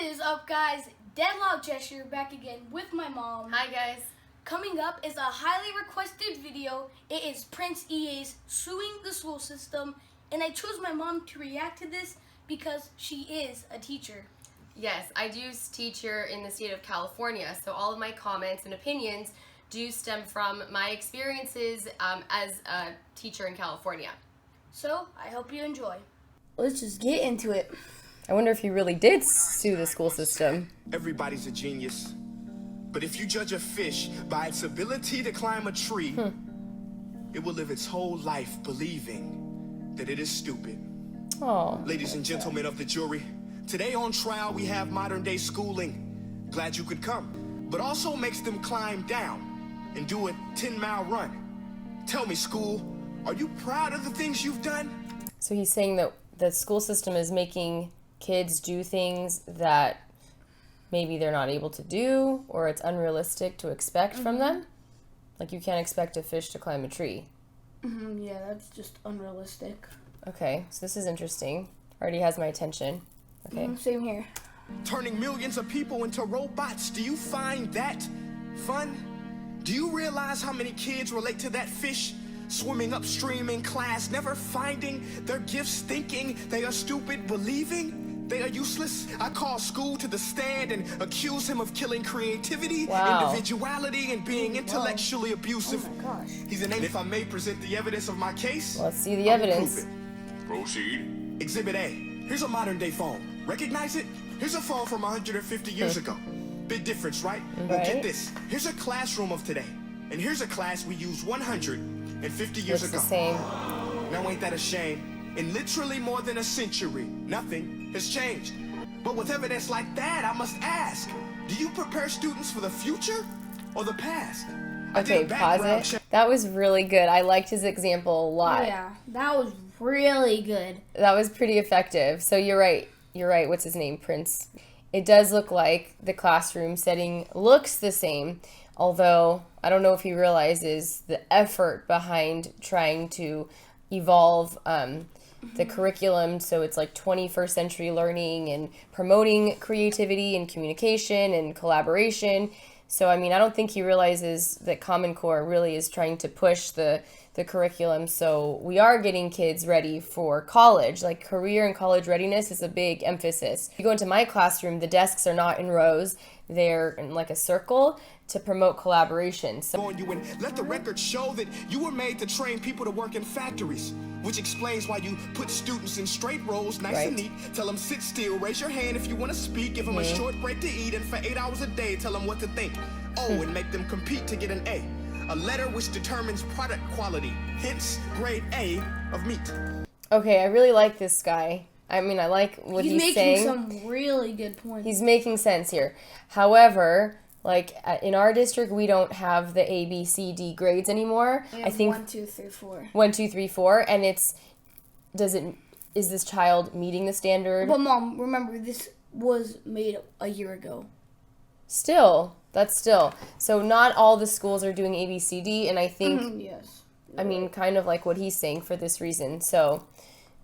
What is up, guys? Deadlock Gesture back again with my mom. Hi guys. Coming up is a highly requested video. It is Prince EA's suing the school system, and I chose my mom to react to this because she is a teacher. Yes, I do teach here in the state of California, so all of my comments and opinions do stem from my experiences as a teacher in California. So I hope you enjoy. Let's just get into it. I wonder if he really did sue the school system. Everybody's a genius. But if you judge a fish by its ability to climb a tree, it will live its whole life believing that it is stupid. Oh. Ladies and gentlemen of the jury, today on trial we have modern day schooling. Glad you could come. But also makes them climb down and do a 10-mile run. Tell me, school, are you proud of the things you've done? So he's saying that the school system is making kids do things that maybe they're not able to do, or it's unrealistic to expect from them. Like you can't expect a fish to climb a tree. Yeah, that's just unrealistic. Okay, so this is interesting. Already has my attention. Okay. Same here. Turning millions of people into robots, do you find that fun? Do you realize how many kids relate to that fish? Swimming upstream in class, never finding their gifts, thinking they are stupid, believing they are useless. I call school to the stand and accuse him of killing creativity, individuality, and being intellectually abusive. Oh my gosh. He's an if I may present the evidence of my case. Let's see the evidence. Proceed. Exhibit A. Here's a modern day phone. Recognize it? Here's a phone from 150 years ago. Big difference, right? Well, get this. Here's a classroom of today. And here's a class we used 150 years ago. Looks the same. Now ain't that a shame? In literally more than a century, nothing has changed. But with evidence like that, I must ask, do you prepare students for the future or the past? Okay, pause it. That was really good. I liked his example a lot. Yeah, that was really good. That was pretty effective. So you're right. You're right. What's his name? Prince. It does look like the classroom setting looks the same, although I don't know if he realizes the effort behind trying to evolve the curriculum so it's like 21st century learning and promoting creativity and communication and collaboration. So, I mean, I don't think he realizes that Common Core really is trying to push the curriculum. So we are getting kids ready for college. Like career and college readiness is a big emphasis. If you go into my classroom, the desks are not in rows. They're in like a circle to promote collaboration. So you and let the record show that you were made to train people to work in factories, which explains why you put students in straight rows, nice and neat. Tell them sit still, raise your hand if you want to speak, give them a short break to eat, and for 8 hours a day, tell them what to think. Oh, and make them compete to get an A. A letter which determines product quality, hence grade A of meat. Okay, I really like this guy. I mean, I like what he's saying. He's making some really good points. He's making sense here. However, like in our district, we don't have the A, B, C, D grades anymore. I think 1, 2, 3, 4. 1, 2, 3, 4, and is this child meeting the standard? But Mom, remember this was made a year ago. Still. So not all the schools are doing A, B, C, D, and I think, yes. I mean, kind of like what he's saying for this reason. So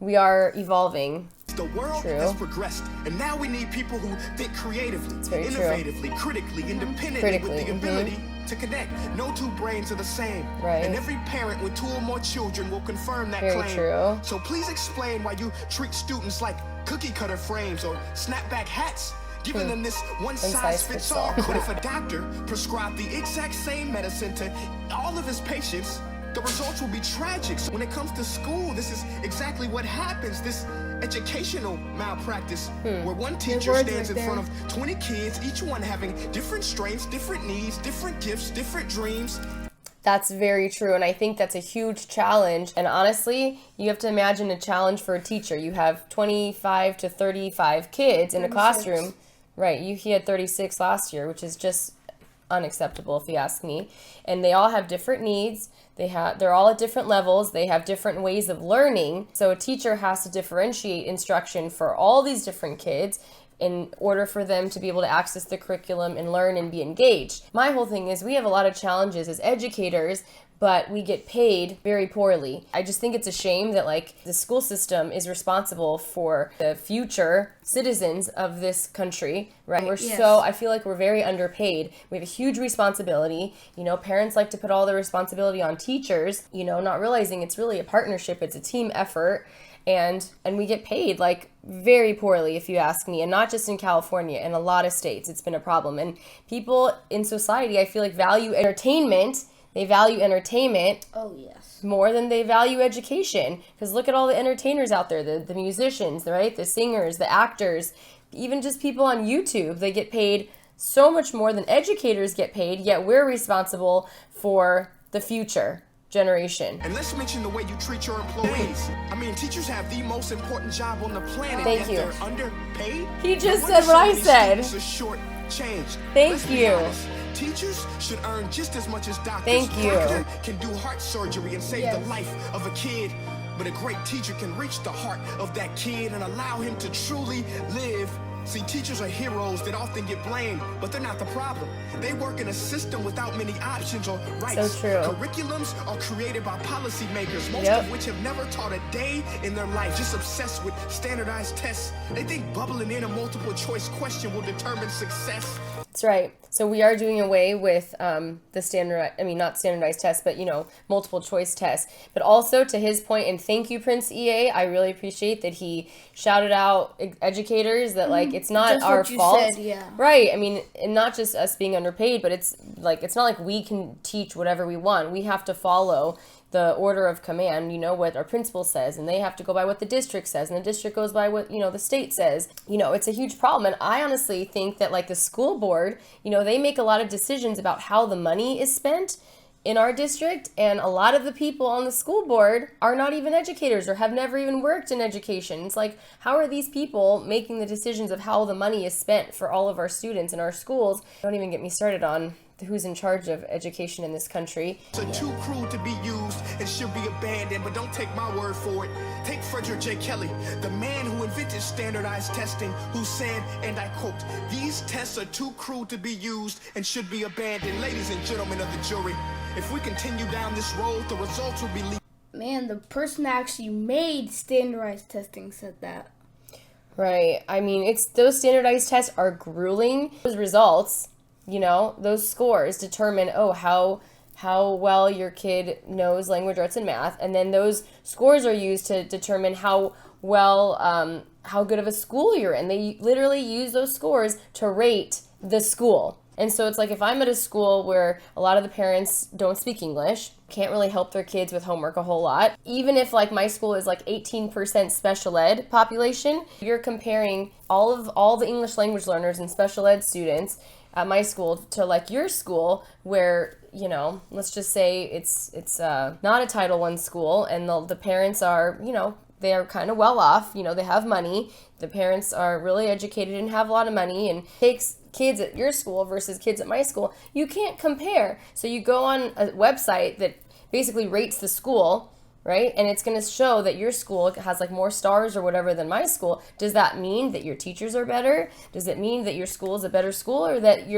we are evolving. The world has progressed, and now we need people who think creatively, innovatively, critically, independently, with the ability to connect. No two brains are the same. Right. And every parent with 2 or more children will confirm that claim. True. So please explain why you treat students like cookie cutter frames or snapback hats, giving them this one-size-fits-all. But if a doctor prescribed the exact same medicine to all of his patients, the results will be tragic. So when it comes to school, this is exactly what happens. This educational malpractice, where one teacher stands in front of 20 kids, each one having different strengths, different needs, different gifts, different dreams. That's very true, and I think that's a huge challenge. And honestly, you have to imagine a challenge for a teacher. You have 25 to 35 kids in a classroom. Right, he had 36 last year, which is just unacceptable if you ask me. And they all have different needs. They're all at different levels. They have different ways of learning. So a teacher has to differentiate instruction for all these different kids in order for them to be able to access the curriculum and learn and be engaged. My whole thing is we have a lot of challenges as educators but we get paid very poorly. I just think it's a shame that like the school system is responsible for the future citizens of this country, right? I feel like we're very underpaid. We have a huge responsibility. You know, parents like to put all the responsibility on teachers, you know, not realizing it's really a partnership, it's a team effort. And we get paid like very poorly, if you ask me, and not just in California, in a lot of states, it's been a problem. And people in society, I feel like value entertainment. They value entertainment more than they value education. Because look at all the entertainers out there, the musicians, right? The singers, the actors, even just people on YouTube, they get paid so much more than educators get paid, yet we're responsible for the future generation. And let's mention the way you treat your employees. I mean, teachers have the most important job on the planet. Thank you. They're underpaid. He just said what I said. Short change. Thank you. Teachers should earn just as much as doctors. Thank you. Doctor can do heart surgery and save the life of a kid, but a great teacher can reach the heart of that kid and allow him to truly live. See, teachers are heroes that often get blamed, but they're not the problem. They work in a system without many options or rights. So true. Curriculums are created by policymakers, most of which have never taught a day in their life, just obsessed with standardized tests. They think bubbling in a multiple choice question will determine success. That's right. So we are doing away with not standardized tests, but, you know, multiple choice tests. But also to his point, and thank you, Prince EA, I really appreciate that he shouted out educators that, like, it's not just our what you fault. said, yeah. Right. I mean, and not just us being underpaid, but it's not like we can teach whatever we want. We have to follow the order of command, you know, what our principal says, and they have to go by what the district says, and the district goes by what, you know, the state says. You know, it's a huge problem. And I honestly think that, like, the school board, you know, they make a lot of decisions about how the money is spent in our district, and a lot of the people on the school board are not even educators or have never even worked in education. It's like, how are these people making the decisions of how the money is spent for all of our students in our schools? Don't even get me started on who's in charge of education in this country. It's too cruel to be used and should be abandoned, but don't take my word for it. Take Frederick J. Kelly, the man who invented standardized testing, who said, and I quote, "These tests are too cruel to be used and should be abandoned." Ladies and gentlemen of the jury, if we continue down this road, the results will be Man, the person that actually made standardized testing said that. Right. I mean, those standardized tests are grueling. Those results, you know, those scores determine, how well your kid knows language arts and math. And then those scores are used to determine how well, how good of a school you're in. They literally use those scores to rate the school. And so it's like, if I'm at a school where a lot of the parents don't speak English, can't really help their kids with homework a whole lot, even if like my school is like 18% special ed population, you're comparing all the English language learners and special ed students at my school to like your school, where, you know, let's just say it's not a Title I school, and the parents are, you know, they are kind of well off, you know, they have money, the parents are really educated and have a lot of money, and takes kids at your school versus kids at my school. You can't compare. So you go on a website that basically rates the school, right? And it's going to show that your school has like more stars or whatever than my school. Does that mean that your teachers are better? Does it mean that your school is a better school, or that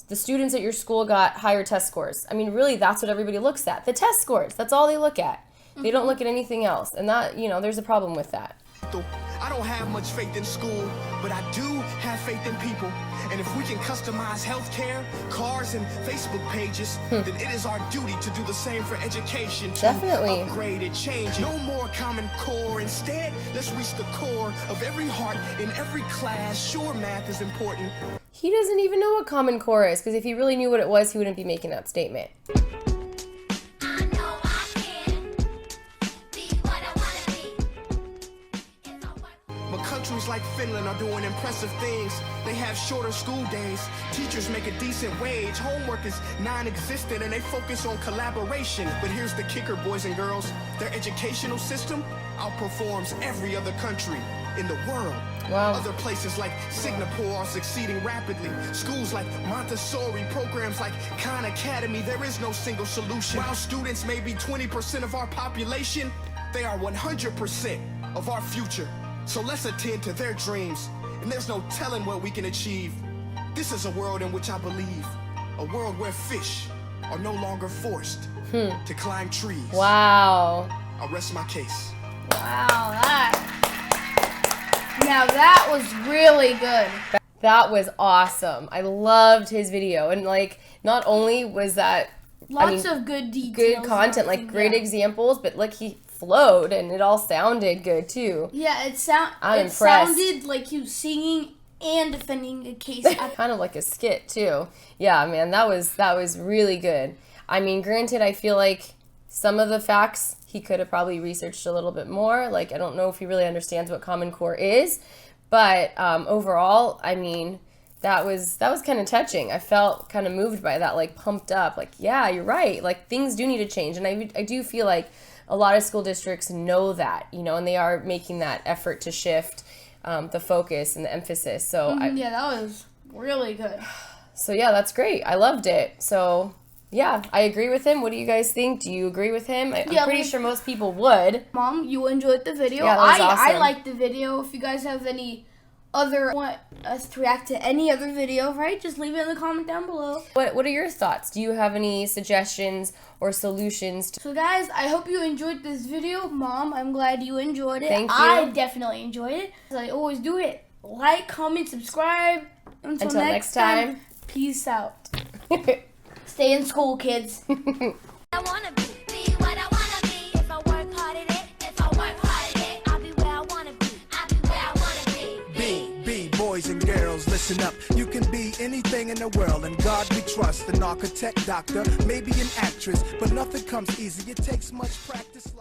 the students at your school got higher test scores? I mean, really, that's what everybody looks at. The test scores. That's all they look at. They don't look at anything else. And that, you know, there's a problem with that. I don't have much faith in school, but I do have faith in people. And if we can customize healthcare, cars, and Facebook pages, then it is our duty to do the same for education. Definitely. Upgrade and change. No more Common Core. Instead, let's reach the core of every heart in every class. Sure, math is important. He doesn't even know what Common Core is, because if he really knew what it was, he wouldn't be making that statement. Countries like Finland are doing impressive things. They have shorter school days. Teachers make a decent wage. Homework is non-existent, and they focus on collaboration. But here's the kicker, boys and girls. Their educational system outperforms every other country in the world. Wow. Other places like Singapore are succeeding rapidly. Schools like Montessori, programs like Khan Academy, there is no single solution. While students may be 20% of our population, they are 100% of our future. So let's attend to their dreams, and there's no telling what we can achieve. This is a world in which I believe, a world where fish are no longer forced to climb trees. Wow. I'll rest my case. Wow, now that was really good. That was awesome. I loved his video. And like, not only was that Lots of good details. good content, like great examples, but like he flowed and it all sounded good too. Yeah, it impressed. sounded like he was singing and defending a case. Kind of like a skit too. Yeah, man, that was really good. I mean, granted, I feel like some of the facts he could have probably researched a little bit more. Like, I don't know if he really understands what Common Core is, but overall, I mean, that was kind of touching. I felt kind of moved by that, like pumped up. Like, yeah, you're right. Like, things do need to change, and I do feel like a lot of school districts know that, you know, and they are making that effort to shift the focus and the emphasis. So yeah, that was really good. So yeah, that's great. I loved it. So yeah, I agree with him. What do you guys think? Do you agree with him? I'm pretty sure most people would. Mom, you enjoyed the video? Yeah, that was awesome. I liked the video. If you guys have any other want us to react to any other video, right? Just leave it in the comment down below. What are your thoughts? Do you have any suggestions or solutions? So guys, I hope you enjoyed this video. Mom, I'm glad you enjoyed it. Thank you. I definitely enjoyed it. As I always do it. Like, comment, subscribe. Until next time, peace out. Stay in school, kids. I wanna be what I wanna be. If I work hard at it, if I work hard at it, I'll be where I wanna be. I'll be where I wanna be. Boys and girls, listen up. You can be anything in the world, and God we trust. An architect, doctor, maybe an actress, but nothing comes easy. It takes much practice.